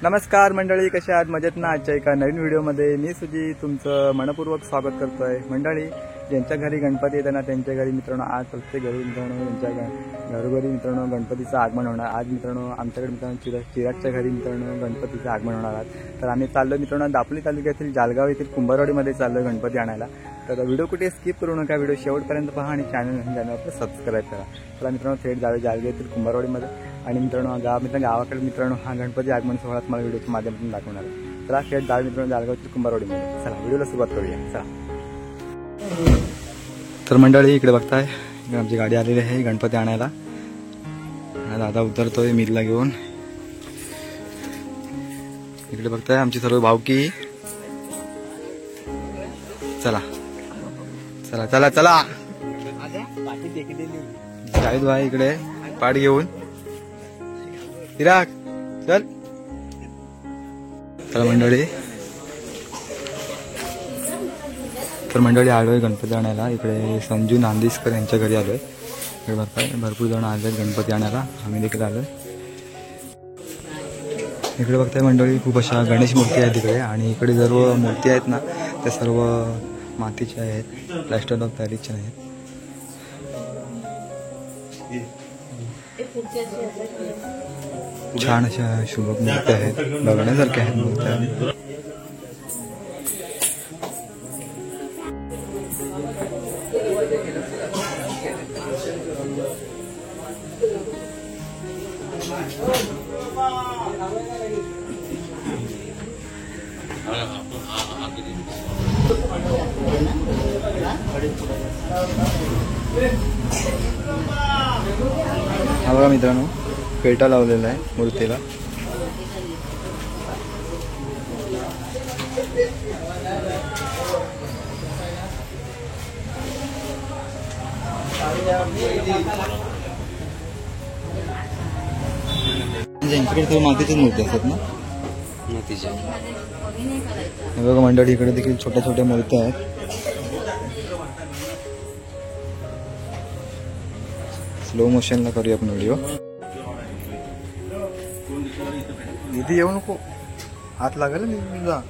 नमस्कार मंडळी, कशा आहात? मजेत ना? आजच्या एका नवीन व्हिडिओमध्ये मी सुजी तुमचं मनपूर्वक स्वागत करतोय। मंडळी, ज्यांच्या घरी गणपती येताना त्यांच्या घरी मित्रांनो आज प्रत्येक घरी मित्रांनो त्यांच्या घरोघरी मित्रांनो गणपतीचं आगमन होणार। आज मित्रांनो आमच्याकडे मित्रांनो चिरागच्या घरी मित्रांनो गणपतीचं आगमन होणार आहे। तर आम्ही चाललो मित्रांनो दापोली तालुक्यातील जालगाव येथील कुंभारवाडीमध्ये चाललो गणपती आणायला। तर व्हिडिओ कुठे स्किप करू नका, व्हिडिओ शेवटपर्यंत पहा आणि चॅनलवर सबस्क्राईब करा। तर मित्रांनो थेट जावे जालगाव येथील कुंभारवाडीमध्ये आणि मित्रांनो गावाकडे मित्रांनो हा गणपती आगमन सोहळा तुम्हाला व्हिडिओच्या माध्यमातून दाखवणार आहे। तर थेट जावे मित्रांनो जालगाव येथील कुंभारवाडीमध्ये। चला व्हिडिओला सुरुवात करूया, चला। तर मंडळी इकडे बघताय आमची गाडी आलेली आहे गणपती आणायला। दादा उतरतोय मीरला घेऊन। इकडे बघताय आमची सर्व भावकी। चला चला चला चला जावेद भाई इकडे पाठ घेऊन। चिराग चल। तर मंडळी आलोय गणपती आणायला। इकडे संजू नांदिस्कर यांच्या घरी आलोय। इकडे बघताय भरपूर जण आले गणपती आणायला, आम्ही देखील आलोय। इकडे बघताय मंडळी खूप अशा गणेश मूर्ती आहेत इकडे, आणि इकडे सर्व मूर्ती आहेत ना त्या सर्व मातीच्या आहेत, प्लॅस्टर ऑफ पॅरिसच्या आहेत। छान अशा शुभ मूर्त्या आहेत, बघण्यासारख्या आहेत मूर्त्या। हा बघा मित्रांनो पेटा लावलेला आहे मूर्तीला। ज्यांच्याकडे सर्व मातीचीच मूर्ती असतात ना, मातीच्या। हे बघा मंडळी इकडे देखील छोट्या छोट्या मूर्त्या आहेत। स्लो मोशनला करूया आपण व्हिडिओ। इथे येऊ नको, हात लागेल मी तुझा।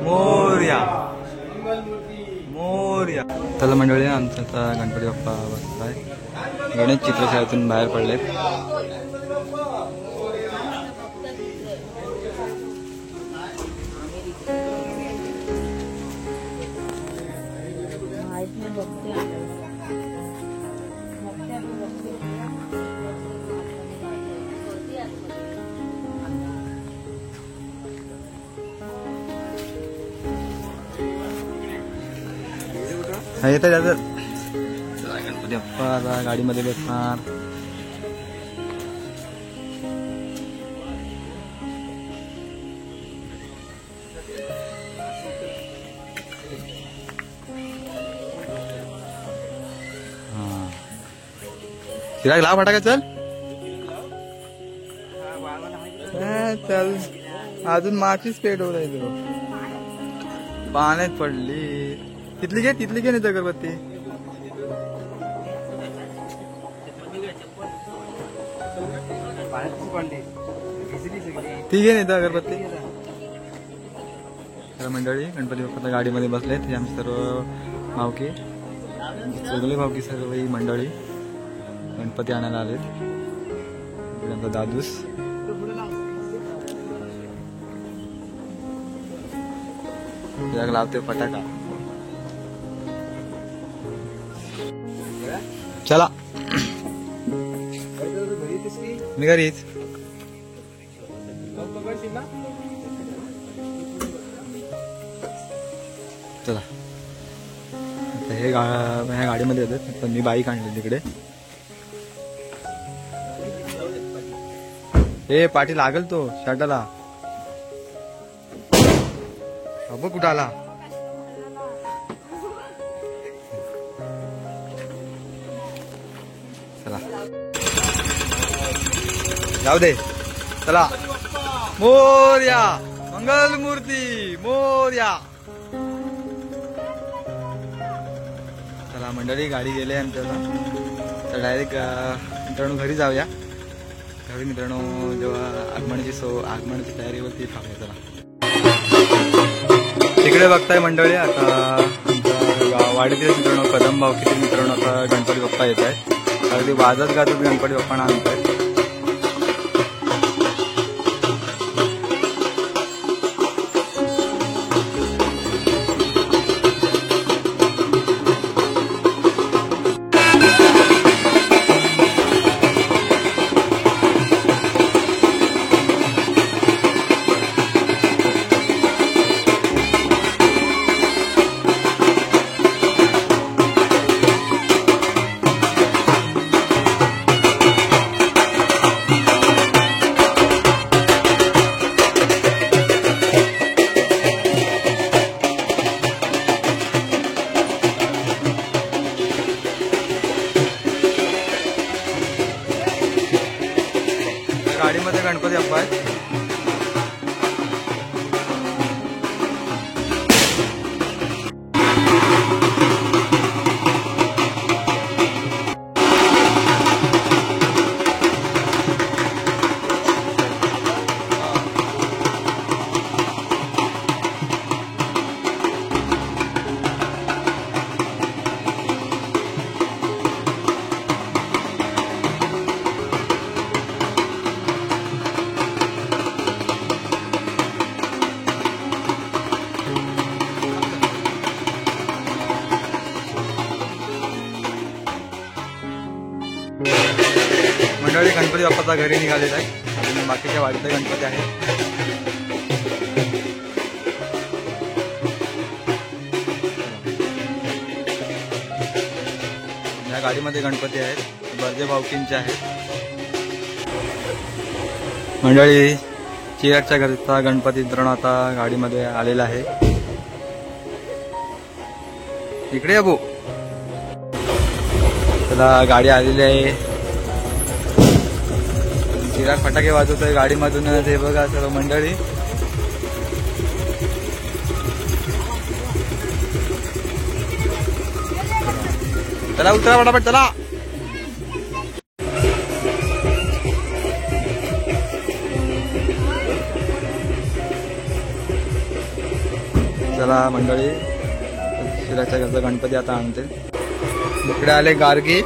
मोरया मोरया. चला मंडळी, आमचा आता गणपती बाप्पा बसलाय. गणेश चित्रशाळेतून बाहेर पडलेत. येतं त्याचं गणपती बाप्पा आता गाडीमध्ये बसणार. चिराग लाव फटाका. चल चल, अजून माचीच पेट होत आहे. पाण्यात पडली. तिथली घे नाही तर अगरबत्ती. ती घे नाही तर अगरबत्ती. तर मंडळी, गणपती बाप्पा गाडीमध्ये बसलेत. हे आमचे सर्व भावकी, सगळे भावकी, सर्व ही मंडळी गणपती आणायला आलेत. आमचा दादूस लावते फटाका. चला मी घरीच. चला आता हे ह्या गाडीमध्ये येतात. पण मी बाईक आणली तिकडे. हे पाठी लागल तो शर्टाला. अब कुठं आला. चला जाऊ दे. चला मोरया, मंगल मूर्ती मोरया. चला मंडळी, गाडी गेले आमच्याला. तर डायरेक्ट मित्रांनो घरी जाऊया. घरी मित्रांनो जेव्हा आगमनाची तयारीवरती थांबूया. चला तिकडे बघताय मंडळी, आता आमच्या वाडीतील मित्रांनो कदम भावकीतील मित्रांनो आता गणपती बाप्पा येत आहेत. अगदी वाजत गाजत गणपती बाप्पांना आणत आहेत. गाडीमध्ये गणपती बाप्पा आहे. मंडळी गणपती बाप्पाचा घरी निघालेला आहे. अजून बाकीच्या वाडीचे गणपती आहेत. या गाडीमध्ये गणपती आहेत, बर्जे भावकींचे आहेत. मंडळी चिरागच्या घरचा गणपती मित्रांनो आता गाडीमध्ये आलेला आहे. इकडे अबो. त्याला गाडी आलेली आहे. चिराग फटाके वाजवतोय गाडीमधून. हे बघा सर्व मंडळी. चला उतरा फटाफट चला. चला मंडळी, शिराच्या घरचा गणपती आता आणते. इकडे आले गार्गी.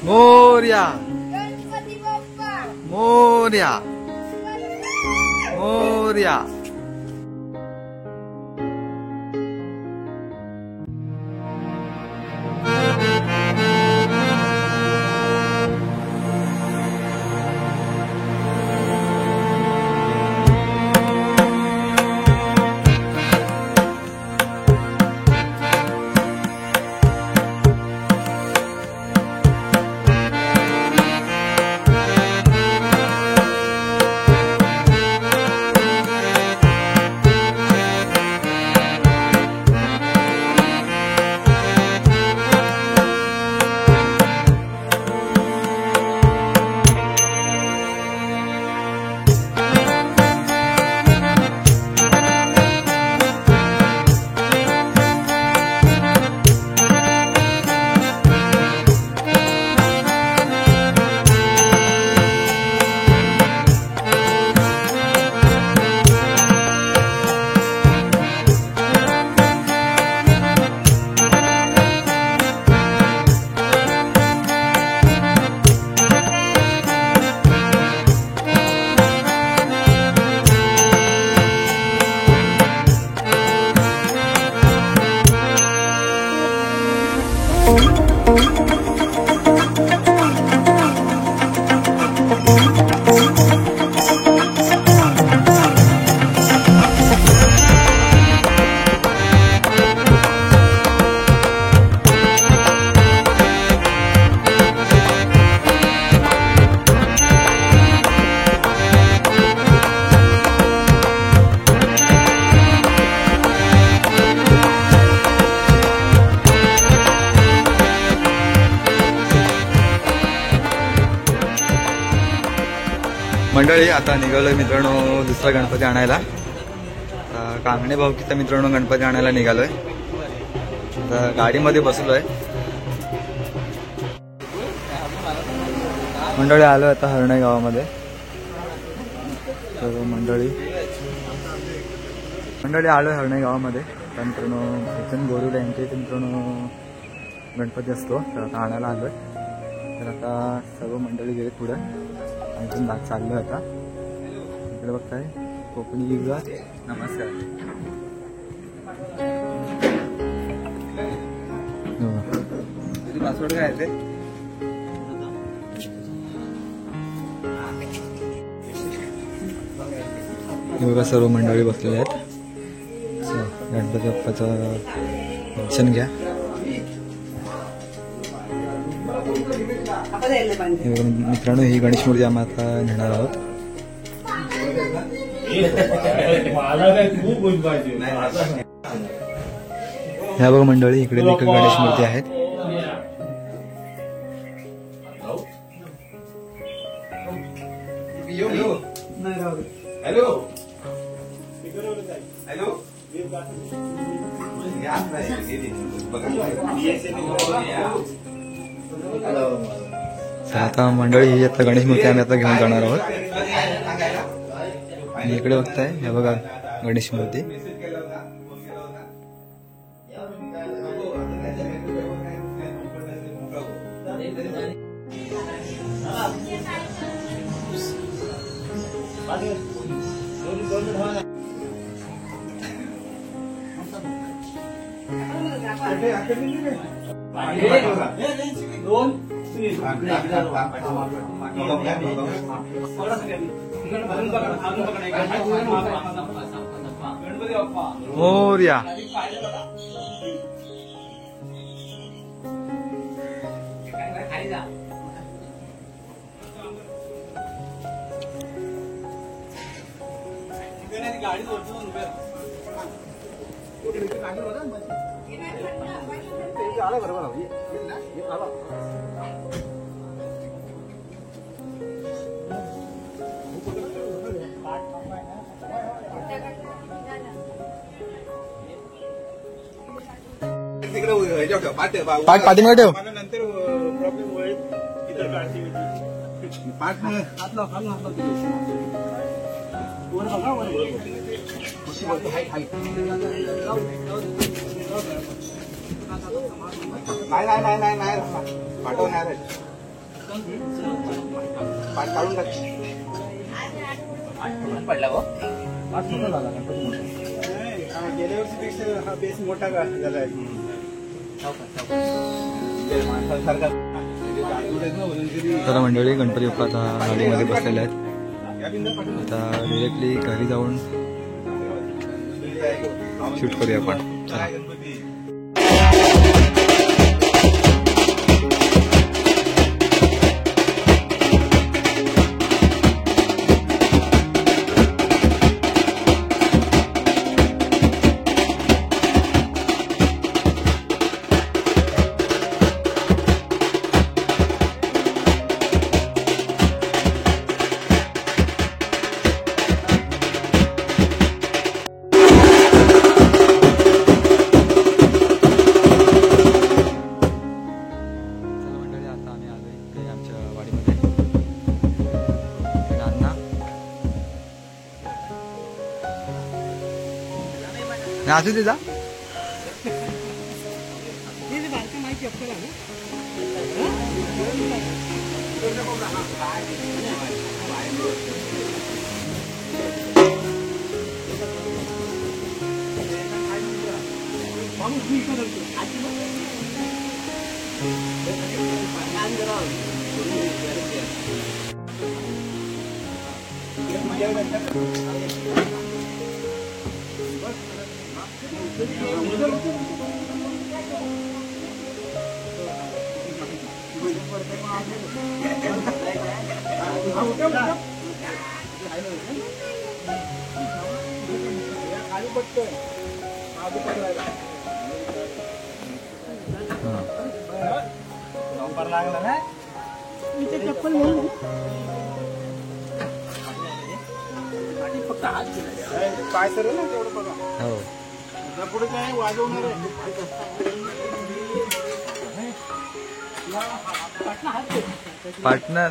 मोरया मोरया मोरया. मंडळी आता निघालोय मित्रांनो दुसरा गणपती आणायला. कांगणे भाऊकीचा मित्रांनो गणपती आणायला निघालोय. आता गाडीमध्ये बसलोय. मंडळी आलोय आता हरणे गावामध्ये. तर मंडळी आलोय हरणे गावामध्ये. त्या मित्रांनो भजन गोरुडे यांचे मित्रांनो गणपती असतो, तर आता आणायला आलोय. तर आता सर्व मंडळी गेले पुढे. आणखीन भाग चाललोय आता. इकडे बघताय कोकणी युगा. नमस्कार. पासवर्ड काय आहे ते? बघा सर्व मंडळी बसलेले आहेत. गणपती बाप्पाचं दर्शन घ्या. मित्रांनो ही गणेश मूर्ती आम्ही आता नेणार आहोत. ह्या बघा मंडळी इकडे देखील गणेश मूर्ती आहेत. आता मंडळी ही आता गणेश मूर्ती आम्ही आता घेऊन जाणार आहोत. आणि इकडे बघताय हे बघा गणेश मूर्ती. मोरया. गाडी पाठ पाठीमागे ठेव. नंतर प्रॉब्लेम होईल इतर काढची पाठ नाही पाठवणार पाठ काढून टाक पडला हो गेल्या वर्षीपेक्षा हा बेस मोठा झाला आहे. तर मंडळी गणपती बाप्पा आता गाडीमध्ये बसलेले आहेत. आता डिरेक्टली घरी जाऊन शूट करूया आपण. चला. असू दे जा. लागला ना चप्पल फक्त हात पाय सर ना तेवढं बघा. हो पुढे काय वाजवणार आहे पार्टनर.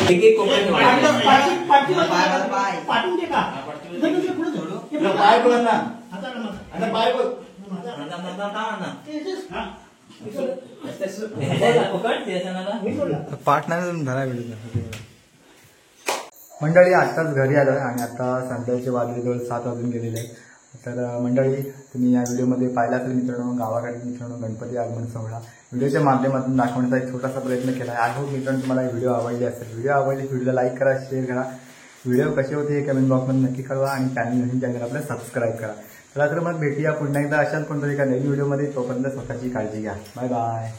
एक एक कोपऱ्यात ठेवायचं. पाठवून दे का पाय बघ ना आता पाय बघ पाठ नाही झाला व्हिडिओ. मंडळी आत्ताच घरी आलो आहे आणि आता संध्याकाळचे वाजले जवळ 7 वाजून गेलेले आहेत. तर मंडळी तुम्ही या व्हिडिओमध्ये पाहिला असेल मित्रांनो, गावाकडे मित्रांनो गणपती आगमन सोहळा व्हिडिओच्या माध्यमातून दाखवण्याचा एक छोटासा प्रयत्न केला आहे. आय होप मित्रांनो तुम्हाला व्हिडिओ आवडली असेल. व्हिडिओ आवडली व्हिडिओला लाईक करा, शेअर करा. व्हिडिओ कसे होते हे कमेंट बॉक्समध्ये नक्की कळवा आणि चॅनल आपलं सबस्क्राईब करा. चला तर मग भेटूया पुन्हा एकदा अशाच कोणत्या एका नवीन व्हिडिओमध्ये. तोपर्यंत स्वतःची काळजी घ्या. Bye bye.